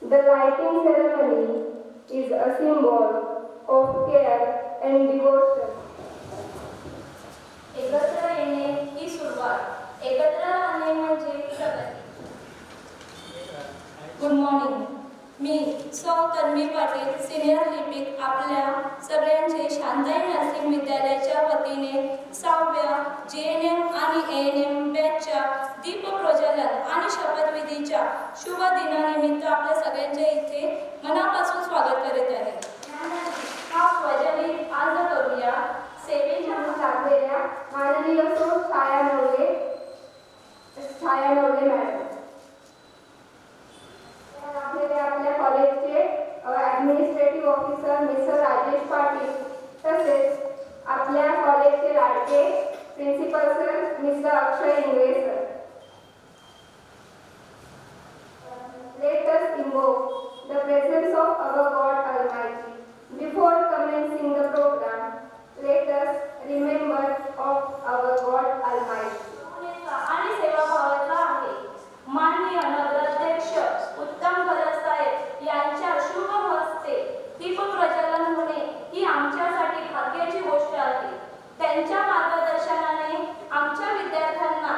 The lighting ceremony is a symbol of care and devotion. एकत्र येणे ही सुरुवात, एकत्र राहणे म्हणजे प्रगती. Good morning. मी सौ तन्वी पाटील, सिनियर लिपिक, आपल्या सगळ्यांचे शांताई नर्सिंग विद्यालयाच्या वतीने 6व्या JNM आणि ANM बॅचच्या दीप प्रज्वलन आणि शपथविधीच्या शुभ दिनानिमित्त आपल्या सगळ्यांच्या इथे मनापासून स्वागत करीत आहे. हा ध्वजदीप आज करूया. सेवेच्या लागलेल्या माननीय सौ छाया नवले मॅडम, आपल्या कॉलेजचे administrative officer mister Rajesh Patil, तसेच आपल्या कॉलेजचे लाडके principal sir mister Akshay Ingale sir. Let us invoke the presence of our God Almighty. Before commencing the program, let us remember of our God Almighty. आणि सेवाभावाचा आहे. माननीय नगराध्यक्ष उत्तम भरत साहेब यांच्या शुभ हस्ते दीप प्रज्वलन होणे ही आमच्यासाठी भाग्याची गोष्ट आहे. त्यांच्या मार्गदर्शनाने आमच्या विद्यार्थ्यांना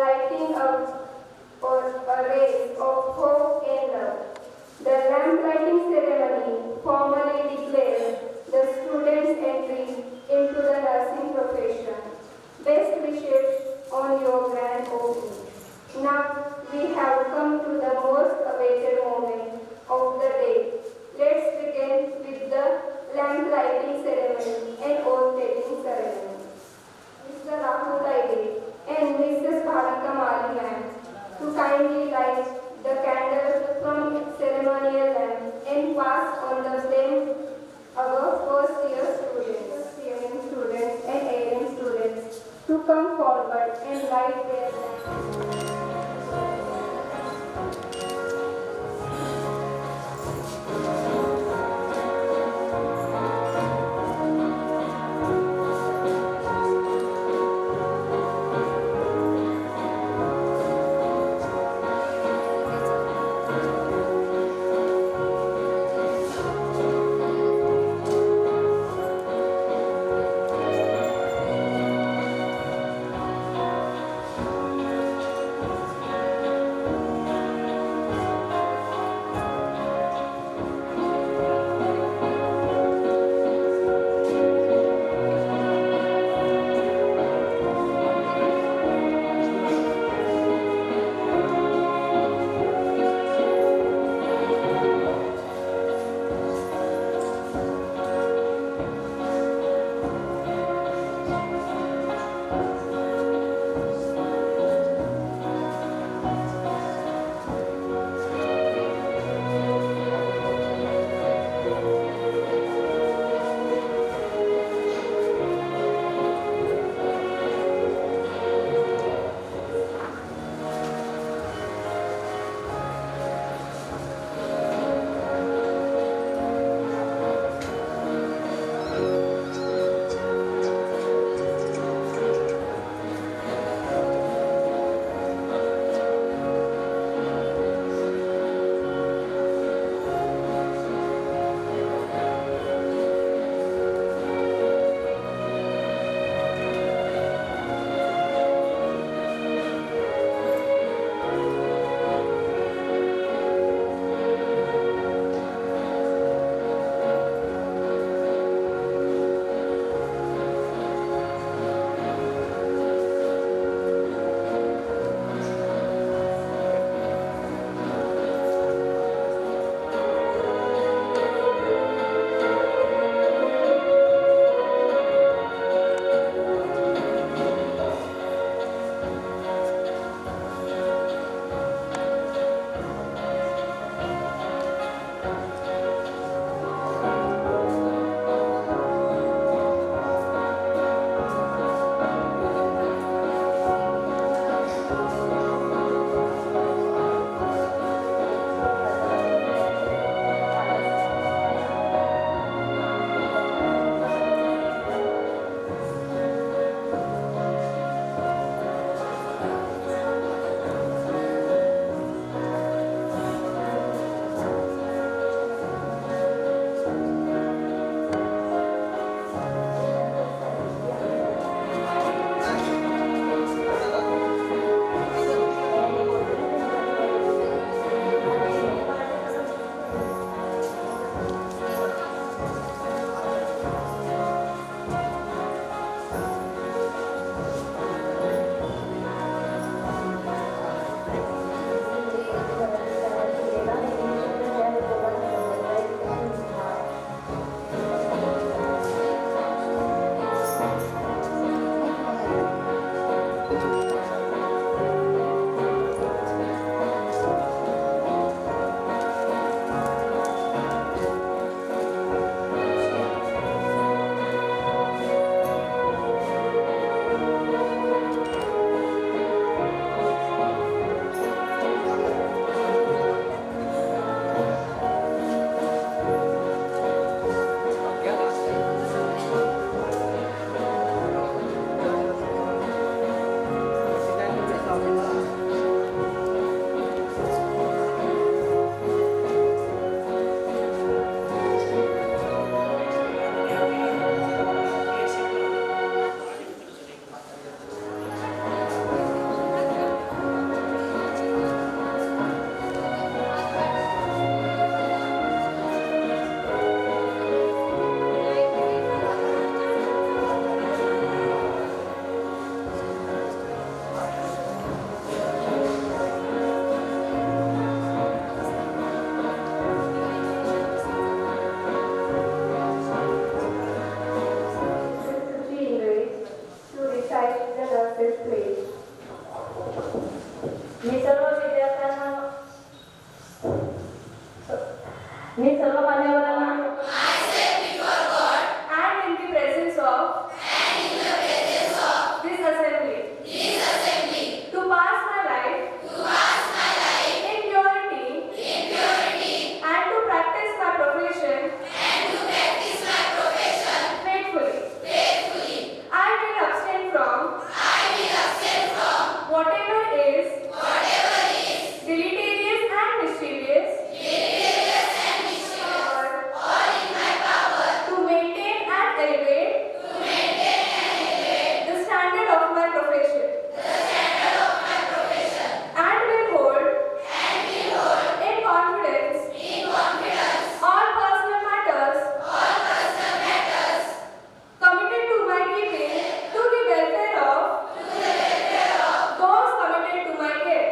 lighting up or a rays of hope and love. The lamp lighting ceremony formally declares the students' entry into the nursing profession. Best wishes on your grand opening. Now we have come to the most awaited moment of the day. Let's begin with the lamp lighting ceremony and oath taking ceremony. Mr. Rahul Aide and Mrs. Bhavika Mali ma'am to kindly light the candle from ceremonial lamp and pass on the flame our first year students and ALM students to come forward and light their lamp. मी सर्व मान्यवरांना and in the presence of this assembly to pass my life in purity and to practice my profession faithfully. I will abstain from whatever is deleterious and mischievous to maintain and elevate the standard of my profession and will hold in confidence all personal matters committed to my keeping to the welfare of those committed to my care.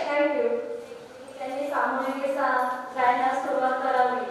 Thank you. त्यांनी सामूहिक गायनास सुरुवात करावी.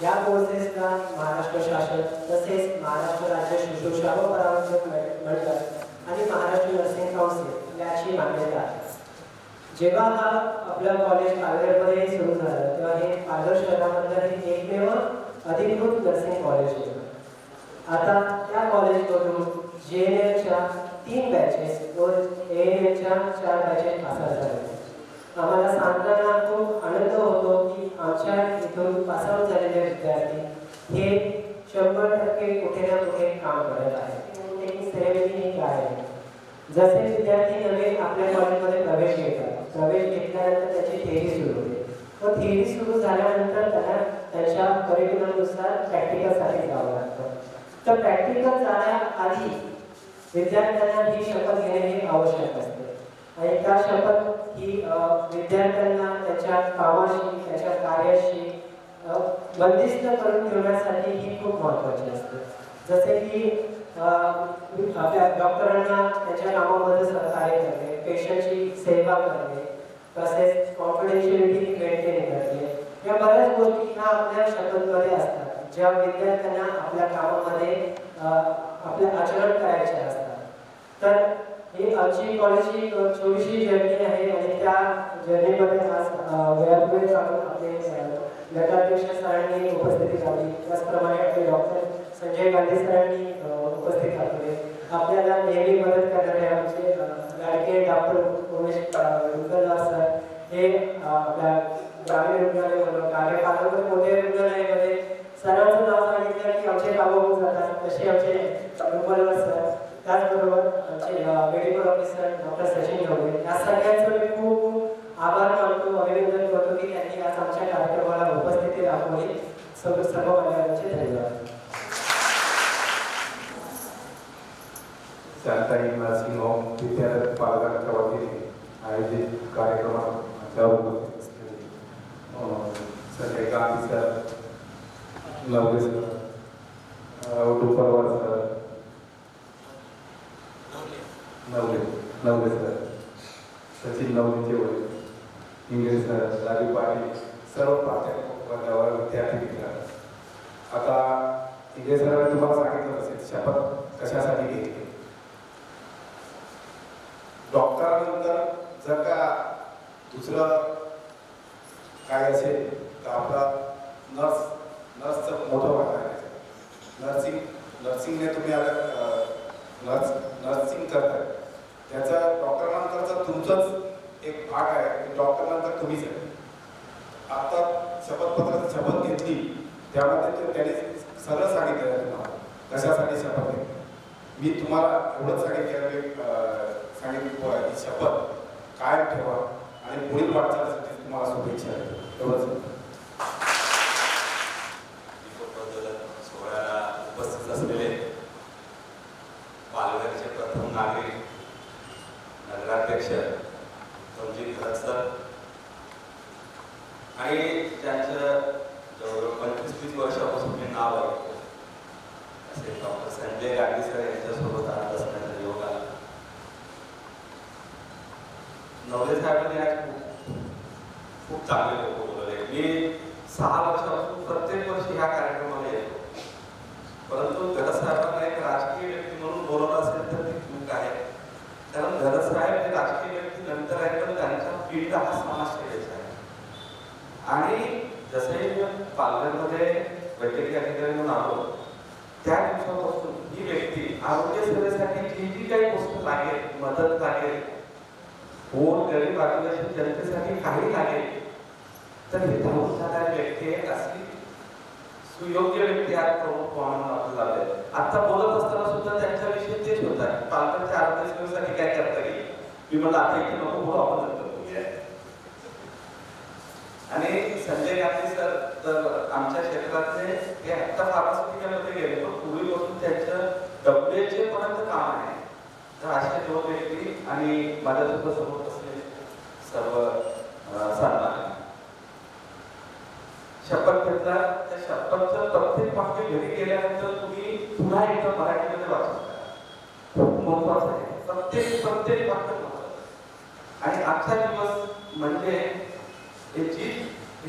या कोर्सेसला महाराष्ट्र शासन तसेच महाराष्ट्र राज्य शुश्रूषा व परामर्शक मंडळ आणि महाराष्ट्र नर्सिंग काउन्सिल याची मान्यता आहे. जेव्हा हा आपलं कॉलेज पालघरमध्ये सुरू झालं तेव्हा हे पालघर शहरामधलं हे एकमेव अधिकृत नर्सिंग कॉलेज होतं. आता त्या कॉलेजमधून JNMच्या 3 बॅचेस व ANMच्या 4 बॅचेस पास झाले. आम्हाला सांगताना खूप आनंद होतो की आमच्या इथून पासआउट झालेले विद्यार्थी हे 100% कुठे ना कुठे काम करत आहेत. सेरेमनी काय आहे, जसे विद्यार्थी नवीन आपल्या कॉलेजमध्ये प्रवेश घेतात, प्रवेश घेतल्यानंतर त्याची थेअरी सुरू होते व थेअरी सुरू झाल्यानंतर त्यांना त्यांच्या करिक्युलमनुसार प्रॅक्टिकलसाठी जावं लागतं. तर प्रॅक्टिकल जाण्याआधी विद्यार्थ्यांना ही शपथ घेणे हे आवश्यक असते आणि त्या शपथ ही विद्यार्थ्यांना त्याच्या कामाशी त्याच्या कार्याशी बंदिस्त करून ठेवण्यासाठी ही खूप महत्त्वाची असते. जसे की आपल्या डॉक्टरांना त्याच्या कामामध्ये सहकार्य करणे, पेशंटची सेवा करणे, तसेच कॉन्फिडेन्शियलिटी मेंटेन करणे, या बऱ्याच गोष्टी ह्या आपल्या शपथमध्ये असतात ज्या विद्यार्थ्यांना आपल्या कामामध्ये आपले आचरण करायचे असतात. तर ही आमची कॉलेजची छोटीशी जर्नी आहे आणि त्या जर्नीमध्ये आज वेळात वेळ काढून आपले गटाध्यक्ष सरांनी उपस्थिती लावली, त्याचप्रमाणे आपले डॉक्टर संजय गांधी सरांनी उपस्थित लावले. आपल्याला नेहमी मदत करणारे आमचे लाडके डॉक्टर उमेश रुग्णालय सर हे आपल्या ग्रामीण रुग्णालयामध्ये कार्यपालक मोठे रुग्णालयामध्ये सरांचं नाव सांगितलं की आमचे कामं होऊन जातात. तसे आमचे रुग्णालय सर, त्याचबरोबर आमचे medical officer doctor Sachin Gawali, या सगळ्यांचं मी खूप आभार मानतो, अभिनंदन करतो की त्यांनी आज आमच्या कार्यक्रमाला उपस्थिती दाखवली. सर्व मान्यवरांचे धन्यवाद. शांताई नर्सिंग होम विद्यालय पालकांच्या वतीने आयोजित कार्यक्रमाच्या उपस्थित असलेले Sanjay Gandhi sir, Navale sir, Duparwar sir, Navale sir, Sachin नवलेचे वडील, इंग्रज सर, राजू पाटील, सर्व प्राध्यापक वर्गावर विद्यार्थी मित्र. आता इंग्रज सरांनी तुम्हाला सांगितलं असेल शपथ कशासाठी घ्यायची. डॉक्टरानंतर जर का दुसरं काय असेल तर आपला नर्सचं मोठं वाटा आहे. नर्सिंगने तुम्ही नर्सिंग करताय, त्याचा डॉक्टरानंतरचा तुमचाच एक भाग आहे की डॉक्टरानंतर तुम्हीच आहे. आता शपथपत्राची शपथ घेतली त्यामध्ये त्यांनी सगळं सांगितलं तुम्हाला कशासाठी शपथ घेतली. मी तुम्हाला एवढंच सांगितलं ही शपथ कायम ठेवा आणि पुढील वाटचालीसाठी तुम्हाला शुभेच्छा आहे. एवढंच. सोहळ्याला उपस्थित असलेले पालघरचे प्रथम नागरिक नगराध्यक्ष रणजित खरग सर आणि त्यांचं जवळजवळ 25-30 वर्षापासून मी नाव ऐकतो असे डॉक्टर संजय गांधी सर यांच्यासोबत आज असण्याचा योग आला. नवले साहेबांनी आज खूप चांगले लोक बोलवले. मी 6 वर्षापासून प्रत्येक वर्षी ह्या कार्यक्रमाला येतो, परंतु घरसाहेबांना एक राजकीय व्यक्ती म्हणून बोलवलं असेल तर ती चूक आहे. कारण घरसाहेब हे राजकीय व्यक्ती नंतर आहे, पण त्यांचा पिढी हा समाजसेवेचा आहे. आणि जसंही मी पालघरमध्ये वैद्यकीय अधिकारी म्हणून आलो त्या दिवसापासून ही व्यक्ती आरोग्य सेवेसाठी जी जी काही गोष्ट लागेल, मदत लागेल, कोण गरीब आदिवासी जनतेसाठी काही लागेल तर हे धावून जाणारी व्यक्ती आहे. अशी सुयोग्य व्यक्ती आज प्रमुख म्हणून आपल्याला लाभले. आता बोलत असताना सुद्धा त्यांच्याविषयी तेच होत आहे, पालकांच्या आरोग्य सेवेसाठी काय करता येईल. मी म्हणलं आता इथे नको बोलू, आपण नंतर बोलूया. आणि संजय गांधी सर तर आमच्या क्षेत्रातले हे आत्ता फार्मास्युटिकलमध्ये गेले, पण पूर्वीपासून त्यांचं डब्ल्यूएचओ पर्यंत काम आहे. तर अशा 2 व्यक्ती आणि माझ्यासोबत समोर असलेले सर्व सन्मान. शपथ घेतला, त्या शपथचं प्रत्येक वाक्य घरी गेल्यानंतर तुम्ही पुन्हा एकदा मराठीमध्ये वाचू. खूप महत्वाचं आहे, प्रत्येक वाक्य महत्वाचं. आणि आजचा दिवस म्हणजे हे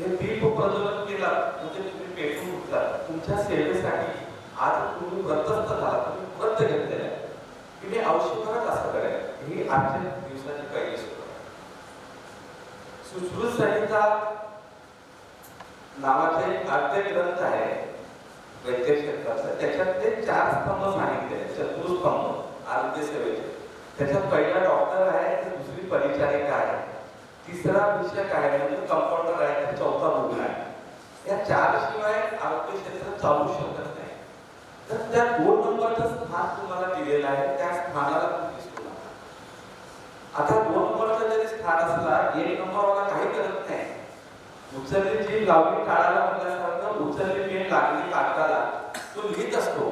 दीप प्रज्वलन केला म्हणजे तुम्ही पेटून उठला तुमच्या सेवेसाठी. आज तुम्ही व्रतस्थ झाला, तुम्ही व्रत घेतलेलं आहे की मी आयुष्यभरात असं करेल. ही आजच्या दिवसाची पहिली सुरुवात. सुश्रुत संहिता नावाचे आद्य ग्रंथ आहे वैद्यक क्षेत्राचा. त्याच्यात ते 4 स्तंभ सांगितले, चतुस्तंभ आरोग्य सेवेचे. त्याच्यात पहिला डॉक्टर आहे, तर दुसरी परिचारिका आहे, तिसरा विषयक आहे म्हणजे कंपाऊंडर आहे, तर चौथा रुग्ण आहे. या 4 शिवाय आरोग्य क्षेत्र चालू शकत नाही. तर त्या 2 नंबरचं स्थान तुम्हाला दिलेलं आहे, त्या स्थानाला तुम्ही दिसतो नका. आता 2 नंबरचा जरी स्थान असला, 1 नंबरवाला काही करत नाही. उचलली जी लावली टाळाला म्हणल्यासारखं उचलली पेन लागली कागदाला, तो लिहित असतो,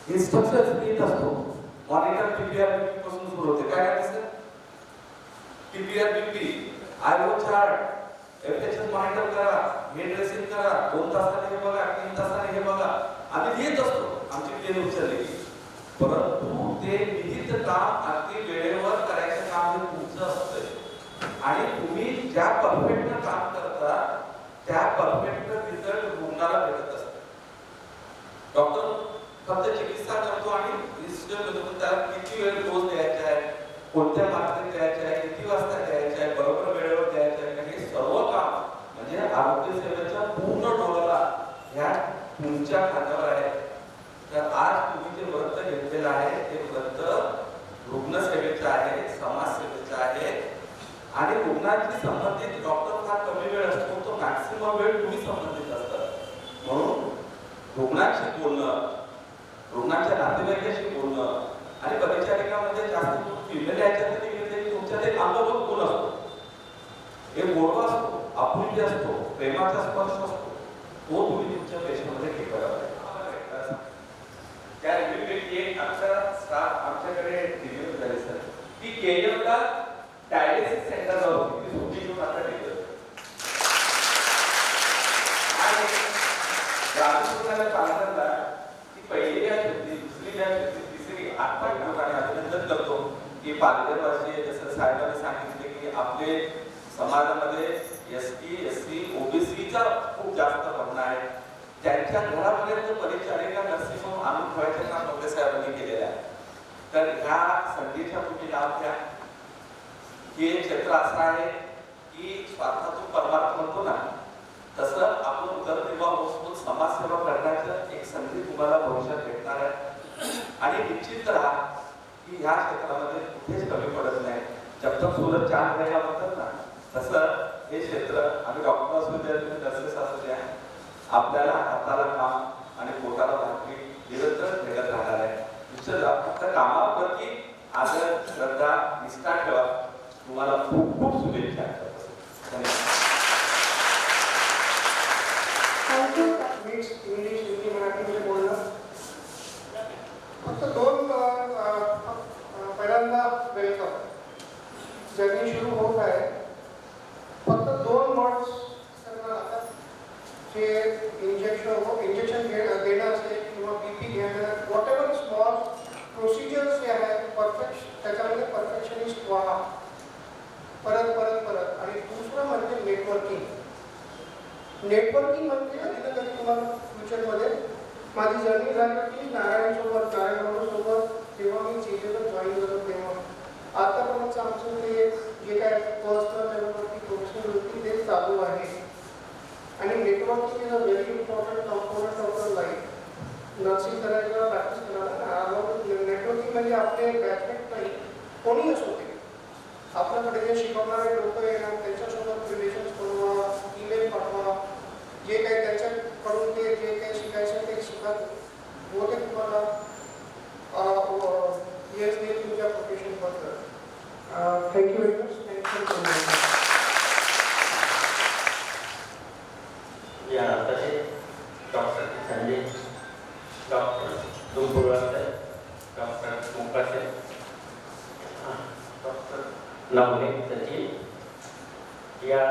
इन्स्ट्रक्शन्स लिहित असतो. मॉनिटर पीपीआर बीपी पासून सुरू होते. काय करायचं sir? PPR BP, IO chart, FHS monitor करा, हेड ड्रेसिंग करा, 2 तासाने हे बघा, 3 तासाने हे बघा. आम्ही लिहित असतो आमची पेन उचलली, परंतु ते विहित काम अगदी वेळेवर करायचं काम हे तुमचं असतं आणि तुम्ही ज्या परफेक्ट काम करता त्या परफेक्ट रिझल्ट रुग्णाला भेटत असतात. डॉक्टर फक्त चिकित्सा करतो आणि रिस्टर करतो, त्याला किती वेळ डोस द्यायचा आहे, कोणत्या मात्रेत द्यायचा आहे, किती वाजता द्यायचा आहे, बरोबर वेळेवर द्यायचा आहे, हे सर्व काम म्हणजे आरोग्य सेवेच्या पूर्ण डोळ्याला ह्या तुमच्या खात्यावर आहे. तर आज तुम्ही जे व्रत घेतलेलं आहे ते व्रत रुग्णसेवेचं आहे, समाजसेवेचं आहे आणि रुग्णांशी संबंधित डॉक्टर फार कमी वेळ असतो, तो मॅक्सिमम वेळ तुम्ही संबंधित असतात. म्हणून रुग्णांशी बोलणं, रुग्णांच्या नातेवाईकाशी बोलणं आणि परिचारिकामध्ये जास्त करून फिमेल याच्यामध्ये घेतले की तुमच्यात एक अंगभूत गुण असतो, एक गोडवा असतो, आपुलकी असतो, प्रेमाचा स्पर्श असतो, तो तुम्ही तुमच्या पेशंटमध्ये ठेवायला पाहिजे. त्या रिव्ह्यूपैकी एक आमचा स्टाफ आमच्याकडे रिव्ह्यू झाले सर की केएमला डायलिसिस सेंटर होती, ती सुट्टी घेऊन आता ठेवलं आणि ग्रामीण पालकांना की पहिली बॅच होती, दुसरी बॅच होती, तिसरी आता ठिकाणी अभिनंदन करतो की पालघरवासी जसं साहेबांनी सांगितले की आपले समाजामध्ये एसटी एससी ओबीसीचा खूप जास्त प्रमाण आहे, त्यांच्या घरापर्यंत परिचारिका नर्सिंग होम आणून ठेवायचं काम डॉक्टर साहेबांनी केलेलं आहे. तर ह्या संधीचा तुम्ही लाभ घ्या. हे क्षेत्र असं आहे की स्वार्थातून परमार्थ म्हणतो ना, तसं आपण उदरनिर्वाह होऊन समाजसेवा करण्याचं एक संधी तुम्हाला भविष्यात भेटणार आहे आणि निश्चित राहा की ह्या क्षेत्रामध्ये कुठेच कमी पडत नाही. जब तक सूरज चांद रहेगा म्हणतात ना, तसं हे क्षेत्र आम्ही डॉक्टर असू द्या, तुम्ही नर्सेस असू द्या, आपल्याला हाताला काम आणि पोटाला भाकरी निरंतर भेटत राहणार आहे. दुसरं फक्त कामाप्रती आदर, श्रद्धा, निष्ठा ठेवा. तुम्हाला खूप खूप शुभेच्छा. इंग्लिश, हिंदी, मराठीमध्ये बोलणं फक्त 2 पहिल्यांदा वेलकम. जर्नी सुरू होत आहे. फक्त 2 वर्ड्स आता जे इंजेक्शन देणं असेल किंवा बीपी घेणं, वॉट एव्हर स्मॉल प्रोसिजर्स जे आहेत परफेक्ट, त्याच्यामध्ये परफेक्शनिस्ट व्हा परत परत परत. आणि दुसरं म्हणजे नेटवर्किंग. नेटवर्किंग म्हणजे कधी ना कधी तुम्हाला फ्युचरमध्ये माझी जर्नी झाली की नारायणसोबत, नारायणसोबत जेव्हा मी चेजेला जॉईन झालो तेव्हा आतापर्यंत आमचं ते जे काय पर्सनल लेवलवरती प्रोफेशनल होती ते चालू आहे. आणि networking is a very important component of the life. Nursing करायला प्रॅक्टिस करायला नेटवर्किंग म्हणजे आपले बॅचमेट नाही, कोणी असो ते आपल्याकडे जे शिकवणारे लोक येणार त्यांच्यासोबत रिलेशन्स बनवा, ईमेल पाठवा, जे काही त्यांच्याकडून ते जे काही शिकायचं ते शिकत होते तुम्हाला यश देईल तुमच्या प्रोफेशनबद्दल. Thank you very much. थँक्यू. या तसेच doctor Sanjay, doctor Dumbulkar, doctor Munkase, doctor Navale Sachin, या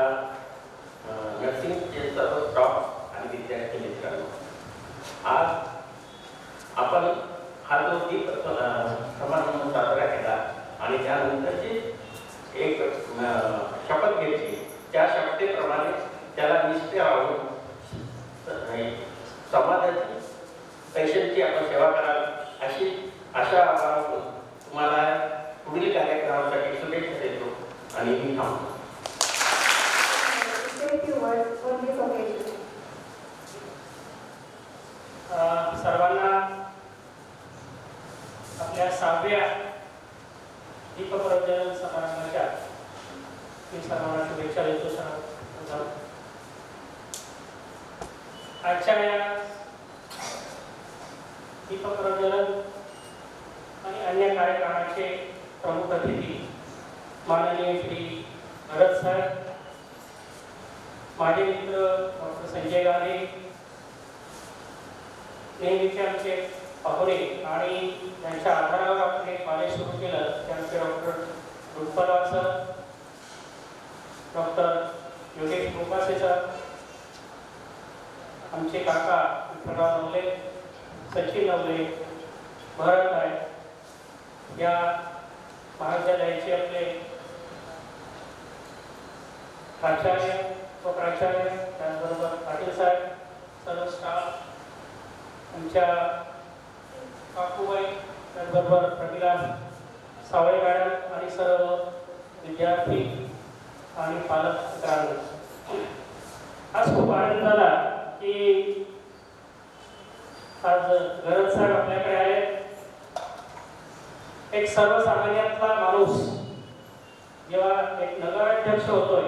नर्सिंगचे सर्व स्टॉफ आणि विद्यार्थी मित्रांनो, आज आपण हा जो दीप समारंभ साजरा केला आणि त्यानंतरची एक शपथ घेतली, त्या शपथेप्रमाणे त्याला निष्ठ राहून समाजाची पेशंटची आपण सेवा कराल अशी आशा बाळगून तुम्हाला पुढील कार्यक्रमासाठी शुभेच्छा देतो आणि मी थांबतो. सर्वांना आपल्या 6व्या दीपप्रज्वलन समारंभाच्या मी सर्वांना शुभेच्छा देतो. आजच्या या दीपप्रज्वलन आणि अन्य कार्यक्रमाचे प्रमुख अतिथी माननीय श्री भरत सर, माझे मित्र डॉक्टर संजय गांधी, नेहमीचे आमचे पाहुणे आणि त्यांच्या आधारावर आपण हे कॉलेज सुरू केलं ते आमचे doctor Rupalwar sir, doctor Yogesh Gopase sir, आमचे काका विठ्ठलराव नवले, सचिन नवले, भरत आहे, या महाविद्यालयाचे आपले प्राचार्य व प्राचार्य, त्याचबरोबर पाटील साहेब, सर्व स्टाफ, आमच्या काकूबाई, त्याचबरोबर प्रमिला सावळे मॅडम आणि सर्व विद्यार्थी आणि पालक मित्रांनो, आज खूप आनंद झाला की आज गरज साहेब आपल्याकडे आले. एक सर्वसामान्यातला माणूस जेव्हा एक नगराध्यक्ष होतोय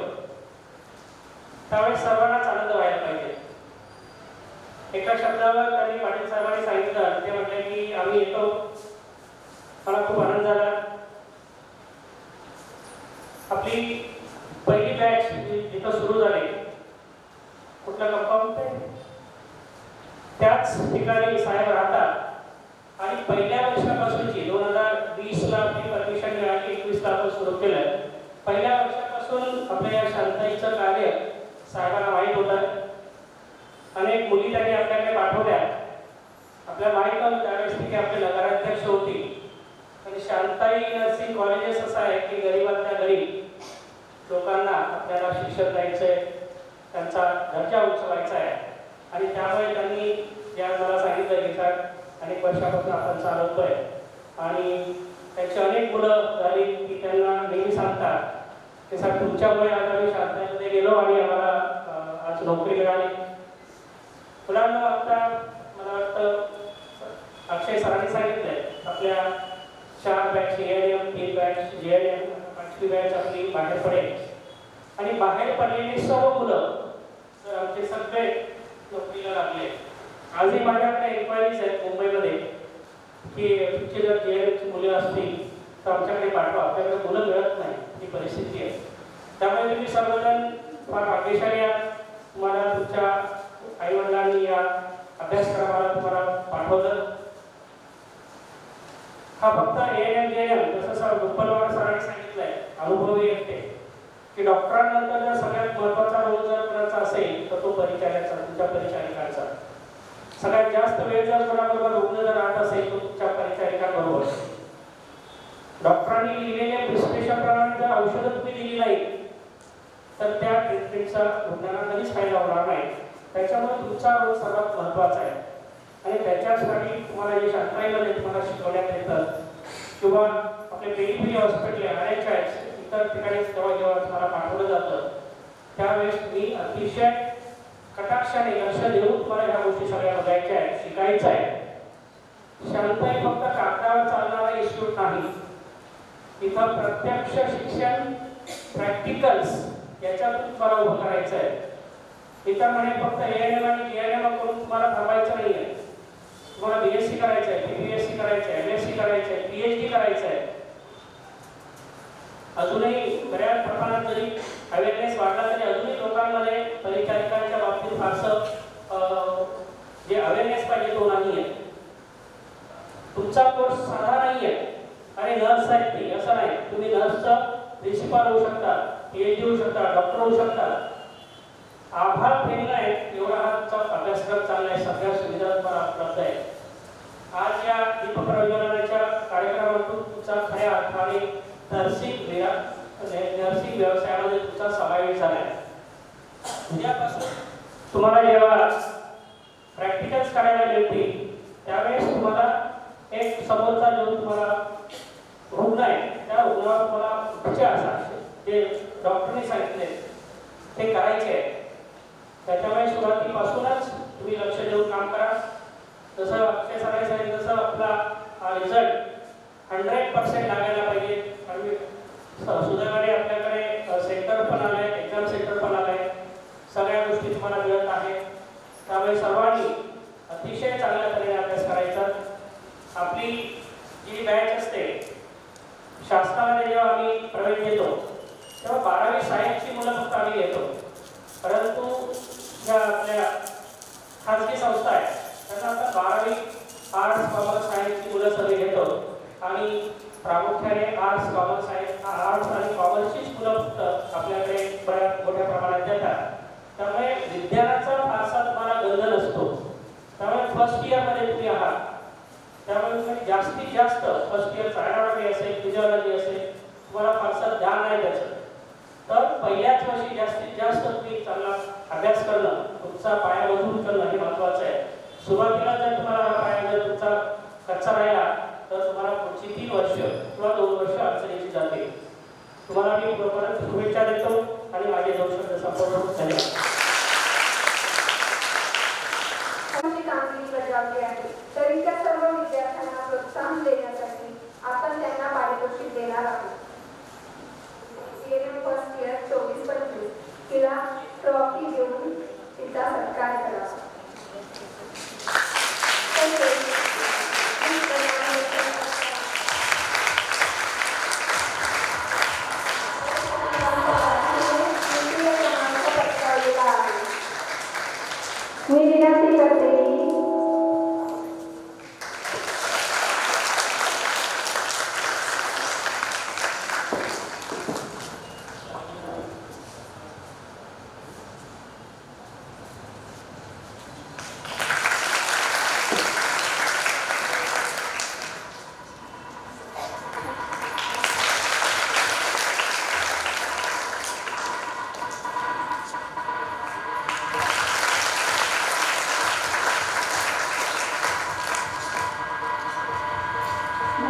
त्यावेळेस सर्वांनाच आनंद व्हायला पाहिजे. एका शब्दावर त्यांनी पाटील साहेबांनी सांगितलं, ते म्हटले की आम्ही येतो. मला खूप आनंद झाला. आपली पहिली बॅच जिथं सुरू झाली, कुठलं कंपाऊंड त्याच ठिकाणी साहेब राहतात आणि पहिल्या वर्षापासूनची 2020ला आपली परमिशन मिळाली, 21ला आपण सुरू केलं. पहिल्या वर्षापासून आपल्या या शांताईचं कार्य साहेबांना माहीत होतं. अनेक मुली त्यांनी आपल्याकडे पाठवल्या. आपल्याला माहीत होतं त्यावेळेस की आपले नगराध्यक्ष होती. आणि शांताई नर्सिंग कॉलेजेस असं आहे की गरीबातल्या गरीब लोकांना आपल्याला शिक्षण द्यायचंय, त्यांचा दर्जा उंचवायचा आहे. आणि त्यामुळे त्यांनी ज्या मला सांगितलं की सर अनेक वर्षापासून आपण चालवतोय आणि त्याची अनेक मुलं झाली की त्यांना नेहमी सांगतात की सर तुमच्यामुळे आज आम्ही शांताईमध्ये गेलो आणि आम्हाला आज नोकरी मिळाली. मुलांना आता मला वाटतं अक्षय सरांनी सांगितलंय आपल्या 4 बॅच ANM, 3 बॅच JNM, 5वी बॅच आपली बाहेर पडेल. आणि बाहेर पडलेली सर्व मुलं आमचे सगळे नोकरीला लागले. आजही माझ्याकडे इन्क्वायरीज आहेत मुंबईमध्ये की तुमची जर JNMची मुलं असतील तर आमच्याकडे पाठवा, आपल्याकडे मुलं मिळत नाही, ही परिस्थिती आहे. त्यामुळे तुम्ही सर्वजण फार भाग्यशाली आहात. तुम्हाला तुमच्या आईवडिलांनी या अभ्यासक्रमाला तुम्हाला पाठवलं. हा फक्त ANM JNM जसं रुपलवार सरांनी सांगितलंय, अनुभवी येते की डॉक्टरांनंतर जर सगळ्यात महत्त्वाचा रोल जर कोणाचा असेल तर तो परिचारिकाचा, तुमच्या परिचारिकांचा. सगळ्यात जास्त वेळ जर कोणाबरोबर रुग्ण जर राहत असेल तर तुमच्या परिचारिकांबरोबर. डॉक्टरांनी लिहिलेल्या प्रिस्क्रिप्शन प्रमाणे जर औषधं तुम्ही दिली नाही तर त्या ट्रीटमेंटचा रुग्णांना कधीच फायदा होणार नाही. त्याच्यामुळे तुमचा रोल सर्वात महत्त्वाचा आहे. आणि त्याच्यासाठी तुम्हाला जे शांताईमध्ये तुम्हाला शिकवण्यात येतं किंवा आपले पेडीपी हॉस्पिटल RHIs इतर ठिकाणी जेव्हा तुम्हाला पाठवलं जातं त्यावेळेस तुम्ही अतिशय कटाक्षाने लक्ष देऊन तुम्हाला ह्या गोष्टी सगळ्या बघायच्या आहेत, शिकायचं आहे. शांताई फक्त कागदावर चालणारा इन्स्टिट्यूट नाही. इथं प्रत्यक्ष शिक्षण, प्रॅक्टिकल्स याच्यातून तुम्हाला उभं करायचं आहे. इथं म्हणे फक्त ANM आणि JNM करून तुम्हाला थांबायचं नाही आहे. तुम्हाला BSc करायचं आहे, BBSc करायचं आहे, MSc करायचं आहे, PhD करायचं आहे. अजूनही बऱ्याच प्रमाणात जरी अवेअरनेस वाढला तरी अजूनही लोकांमध्ये परिचारिकांच्या बाबतीत फारसं जे अवेअरनेस पाहिजे तो नाही आहे. तुमचा कोर्स साधा नाही आहे. अरे नर्स आहेत ती, असं नाही. तुम्ही नर्सचं प्रिन्सिपाल होऊ शकता, PhD होऊ शकता, डॉक्टर होऊ शकता. आभार फेडला आहे एवढा हा तुमचा अभ्यासक्रम चालला आहे. सगळ्या सुविधा तुम्हाला उपलब्ध आहे. आज या दीपप्रज्वलनाच्या कार्यक्रमातून तुमचा खऱ्या अर्थाने नर्सिंग व्यवसायामध्ये तुमचा समावेश झाला आहे. उद्यापासून तुम्हाला जेव्हा प्रॅक्टिकल्स करायला मिळतील त्यावेळेस तुम्हाला एक समोरचा जो तुम्हाला रुग्ण आहे त्या रुग्णावर तुम्हाला उपचार जे डॉक्टरने सांगितले ते करायचे आहे. त्याच्यामुळे सुरुवातीपासूनच तुम्ही लक्ष देऊन काम करा. जसं अक्षय सरांनी सांगितलं तसं आपला रिझल्ट 100% लागायला पाहिजे. आणि सुदैवाने आपल्याकडे सेंटर पण आलं आहे, एक्झाम सेंटर पण आलं आहे. सगळ्या गोष्टी तुम्हाला मिळत आहेत. त्यामुळे सर्वांनी अतिशय चांगल्या तऱ्हेने अभ्यास करायचा. आपली जी बॅच असते शास्त्रामध्ये जेव्हा आम्ही प्रवेश घेतो तेव्हा 12वी सायन्सची मुलं फक्त आम्ही घेतो. परंतु ज्या आपल्या खाजगी संस्था आहेत त्यांना आता 12वी आर्ट्स कॉमर्स सायन्सची मुलं सगळे घेतो आणि प्रामुख्याने आर्ट्स आणि कॉमर्सचीच मुलं फक्त आपल्याकडे बऱ्याच मोठ्या प्रमाणात येतात. त्यामुळे विज्ञानाचा फारसा तुम्हाला गंध नसतो. त्यामुळे फर्स्ट इयरमध्ये तुम्ही आहात, त्यामुळे तुम्ही जास्तीत जास्त फर्स्ट इयरचा ॲनाटॉमी असेल, फिजिओलॉजी असेल, तुम्हाला फारसा ध्यान नाही द्यायचं. तर पहिल्याच वर्षी जास्तीत जास्त तुम्ही चांगला अभ्यास करणं, तुमचा पाया मजबूत करणं हे महत्त्वाचं आहे. सुरुवातीला जर तुम्हाला हा पाया जर तुमचा कच्चा राहिला तर तुम्हाला पुढची 3 वर्ष किंवा 2 वर्ष अडचणीची जाते. तुम्हाला मी परत शुभेच्छा देतो आणि माझे 2 शब्द संपवतो. धन्यवाद. चांगली कामगिरी बजावली आहे तरी त्या सर्व विद्यार्थ्यांना प्रोत्साहन देण्यासाठी आपण त्यांना पारितोषिक देणार आहोत. फर्स्ट इयर 24-25 तिला ट्रॉफी देऊन तिचा सत्कार करा. मी विनंती करते की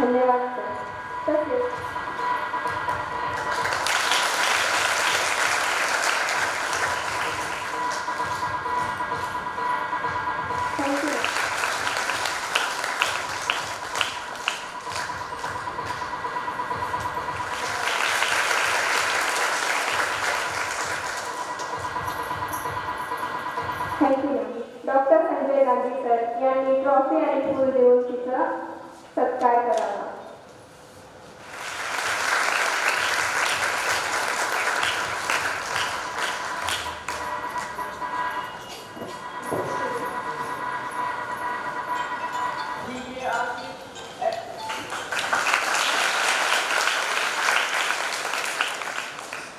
धन्यवाद सर. तसेच thank you. Doctor Sanjay Gandhi sir यांनी ट्रॉफी आणि फूल देऊन तिचा सत्कार करावा.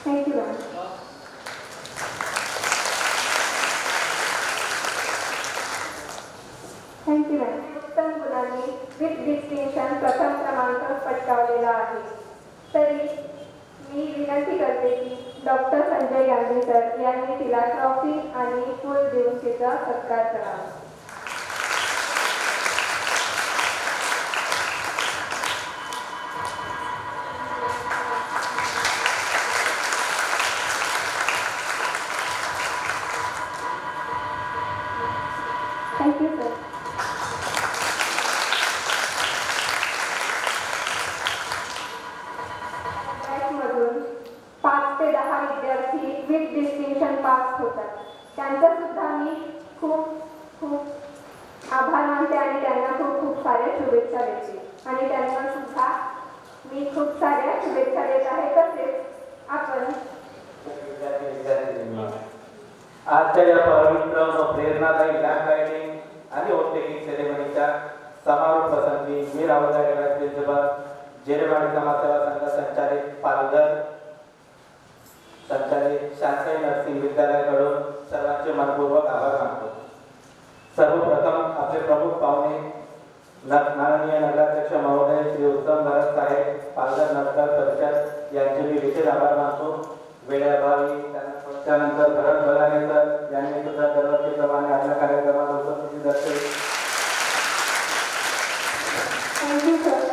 Thank you ma'am. Thank you ma'am. उत्तम गुणांनी विथ डिस्टिंक्शन प्रथम क्रमांक पटकावलेला आहे. तरी मी विनंती करते की डॉक्टर संजय गांधी सर यांनी तिला ट्रॉफी आणि फूल देऊन तिचा सत्कार करावा. Thank you sir. बॅचमधून 5 ते 10 विद्यार्थी विथ डिस्टिंक्शन पास होतात. त्यांचं सुद्धा मी खूप आभार मानते आणि त्यांना खूप साऱ्या शुभेच्छा देते आणि त्यांना सुद्धा मी खूप साऱ्या शुभेच्छा देत आहे. तसेच आपण आजच्या या पवित्र व प्रेरणादायी लॅब लाइटिंग आणि औद्योगिक सेरेमनीच्या समारोप प्रसंगी मी राहुल प्रिन्सिपल जेरेवाडी समाजसेवा संघ संचालित पालघर संचालित शासकीय नर्सिंग विद्यालयाकडून सर्वांचे मनपूर्वक आभार मानतो. सर्वप्रथम आपले प्रमुख पाहुणे माननीय नगराध्यक्ष महोदय श्री उत्तम भरत साहेब पालघर नगर परिषद यांचे मी विशेष आभार मानतो. वेळेअभावी त्यानंतर भरत बलाने सर यांनी सुद्धा दरवर्षीप्रमाणे आपल्या कार्यक्रमात उपस्थिती दर्शवली. Thank you sir.